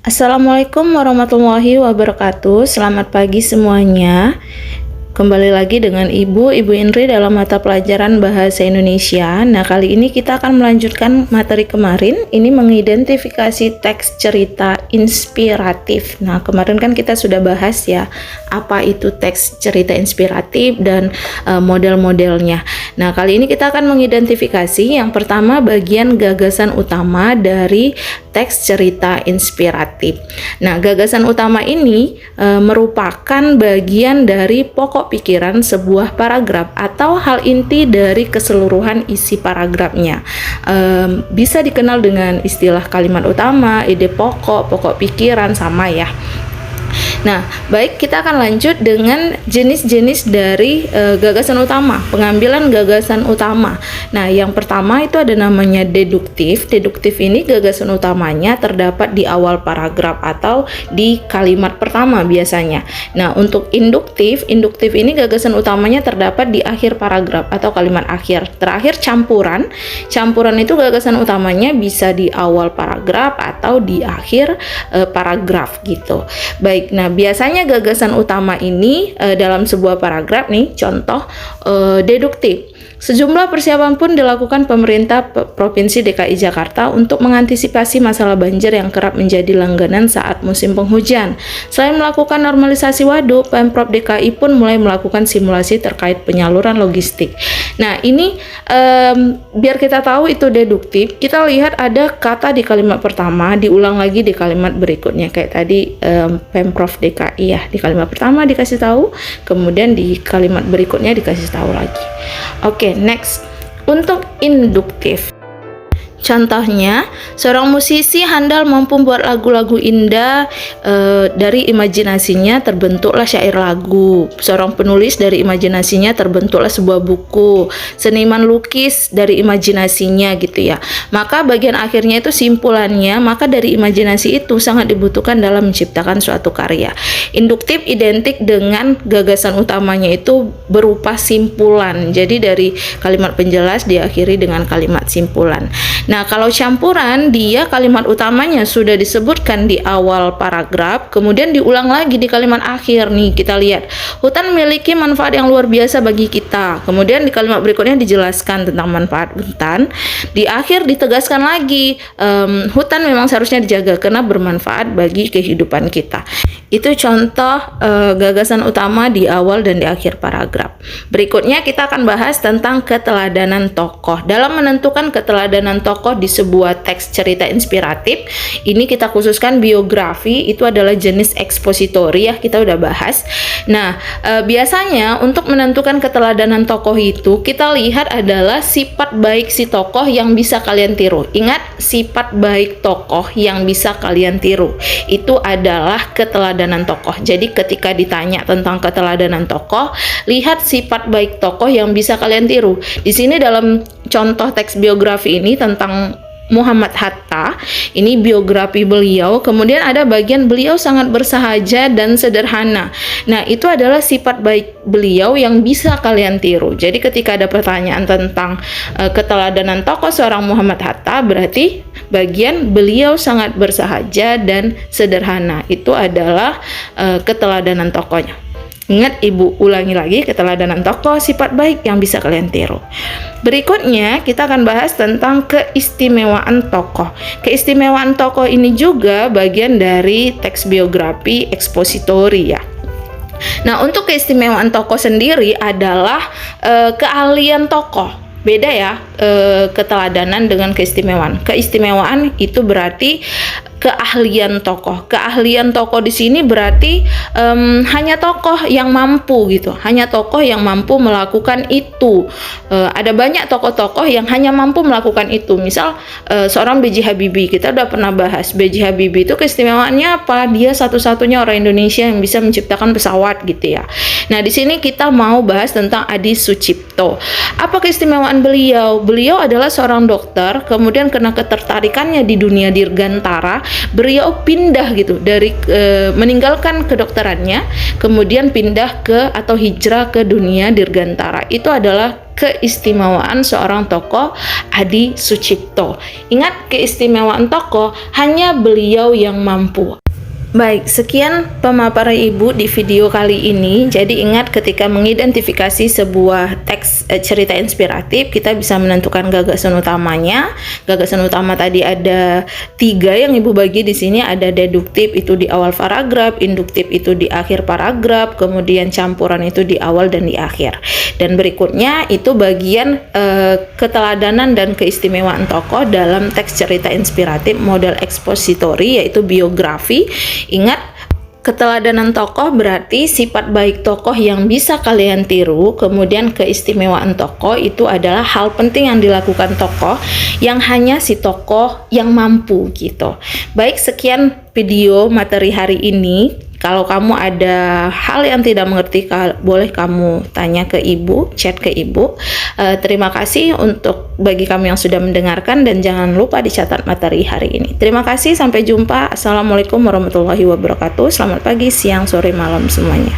Assalamualaikum warahmatullahi wabarakatuh. Selamat pagi semuanya. Kembali lagi dengan Ibu Indri dalam mata pelajaran Bahasa Indonesia. Nah, kali ini kita akan melanjutkan materi kemarin. Ini mengidentifikasi teks cerita inspiratif. Nah, kemarin kan kita sudah bahas ya, apa itu teks cerita inspiratif dan model-modelnya. Nah, kali ini kita akan mengidentifikasi yang pertama bagian gagasan utama dari teks cerita inspiratif. Nah, gagasan utama ini merupakan bagian dari pokok pikiran sebuah paragraf atau hal inti dari keseluruhan isi paragrafnya. Bisa dikenal dengan istilah kalimat utama, ide pokok, pokok pikiran, sama ya. Nah, baik, kita akan lanjut dengan jenis-jenis dari gagasan utama, pengambilan gagasan utama. Nah, yang pertama itu ada namanya deduktif. Deduktif ini gagasan utamanya terdapat di awal paragraf atau di kalimat pertama biasanya. Nah, untuk induktif ini gagasan utamanya terdapat di akhir paragraf atau kalimat akhir. Terakhir campuran itu gagasan utamanya bisa di awal paragraf atau di akhir paragraf gitu. Baik, nah biasanya gagasan utama ini dalam sebuah paragraf nih, contoh deduktif. Sejumlah persiapan pun dilakukan pemerintah Provinsi DKI Jakarta untuk mengantisipasi masalah banjir yang kerap menjadi langganan saat musim penghujan. Selain melakukan normalisasi waduk, Pemprov DKI pun mulai melakukan simulasi terkait penyaluran logistik. Nah, ini biar kita tahu itu deduktif, kita lihat ada kata di kalimat pertama, diulang lagi di kalimat berikutnya. Kayak tadi Pemprov DKI ya, di kalimat pertama dikasih tahu, kemudian di kalimat berikutnya dikasih tahu lagi. Oke, next. Untuk induktif, contohnya, seorang musisi handal mampu membuat lagu-lagu indah, dari imajinasinya terbentuklah syair lagu. Seorang penulis dari imajinasinya terbentuklah sebuah buku. Seniman lukis dari imajinasinya gitu ya. Maka bagian akhirnya itu simpulannya, maka dari imajinasi itu sangat dibutuhkan dalam menciptakan suatu karya. Induktif identik dengan gagasan utamanya itu berupa simpulan. Jadi dari kalimat penjelas diakhiri dengan kalimat simpulan. Nah, kalau campuran, dia kalimat utamanya sudah disebutkan di awal paragraf, kemudian diulang lagi di kalimat akhir. Nih, kita lihat, hutan memiliki manfaat yang luar biasa bagi kita. Kemudian di kalimat berikutnya dijelaskan tentang manfaat hutan. Di akhir ditegaskan lagi, hutan memang seharusnya dijaga karena bermanfaat bagi kehidupan kita. Itu contoh gagasan utama di awal dan di akhir paragraf. Berikutnya kita akan bahas tentang keteladanan tokoh. Dalam menentukan keteladanan tokoh di sebuah teks cerita inspiratif, ini kita khususkan biografi, itu adalah jenis ekspositori ya, kita udah bahas. Nah, biasanya untuk menentukan keteladanan tokoh itu kita lihat adalah sifat baik si tokoh yang bisa kalian tiru. Ingat, sifat baik tokoh yang bisa kalian tiru itu adalah keteladanan tokoh. Jadi ketika ditanya tentang keteladanan tokoh, lihat sifat baik tokoh yang bisa kalian tiru. Di sini dalam contoh teks biografi ini tentang Muhammad Hatta, ini biografi beliau, kemudian ada bagian beliau sangat bersahaja dan sederhana. Nah, itu adalah sifat baik beliau yang bisa kalian tiru. Jadi ketika ada pertanyaan tentang keteladanan tokoh seorang Muhammad Hatta, berarti bagian beliau sangat bersahaja dan sederhana. Itu adalah keteladanan tokohnya. Ingat, Ibu ulangi lagi, keteladanan tokoh, sifat baik yang bisa kalian tiru. Berikutnya kita akan bahas tentang keistimewaan tokoh. Keistimewaan tokoh ini juga bagian dari teks biografi ekspositori ya. Nah, untuk keistimewaan tokoh sendiri adalah keahlian tokoh. Beda ya, keteladanan dengan keistimewaan. Keistimewaan itu berarti keahlian tokoh. Keahlian tokoh di sini berarti hanya tokoh yang mampu gitu, hanya tokoh yang mampu melakukan itu. Ada banyak tokoh-tokoh yang hanya mampu melakukan itu. Misal seorang B.J. Habibie, kita udah pernah bahas. B.J. Habibie itu keistimewaannya apa? Dia satu-satunya orang Indonesia yang bisa menciptakan pesawat gitu ya. Nah, di sini kita mau bahas tentang Adi Sucipto. Apa keistimewaan beliau? Beliau adalah seorang dokter, kemudian karena ketertarikannya di dunia dirgantara, beliau pindah gitu dari meninggalkan kedokterannya, kemudian pindah ke atau hijrah ke dunia dirgantara. Itu adalah keistimewaan seorang tokoh Adi Sucipto. Ingat, keistimewaan tokoh hanya beliau yang mampu. Baik, sekian pemaparan Ibu di video kali ini. Jadi ingat, ketika mengidentifikasi sebuah teks cerita inspiratif, kita bisa menentukan gagasan utamanya. Gagasan utama tadi ada 3 yang Ibu bagi di sini. Ada deduktif itu di awal paragraf, induktif itu di akhir paragraf, kemudian campuran itu di awal dan di akhir. Dan berikutnya itu bagian keteladanan dan keistimewaan tokoh dalam teks cerita inspiratif model ekspositori, yaitu biografi. Ingat, keteladanan tokoh berarti sifat baik tokoh yang bisa kalian tiru. Kemudian keistimewaan tokoh itu adalah hal penting yang dilakukan tokoh yang hanya si tokoh yang mampu gitu. Baik, sekian video materi hari ini. Kalau kamu ada hal yang tidak mengerti, boleh kamu tanya ke Ibu, chat ke Ibu. Terima kasih untuk bagi kamu yang sudah mendengarkan, dan jangan lupa dicatat materi hari ini. Terima kasih, sampai jumpa. Assalamualaikum warahmatullahi wabarakatuh. Selamat pagi, siang, sore, malam semuanya.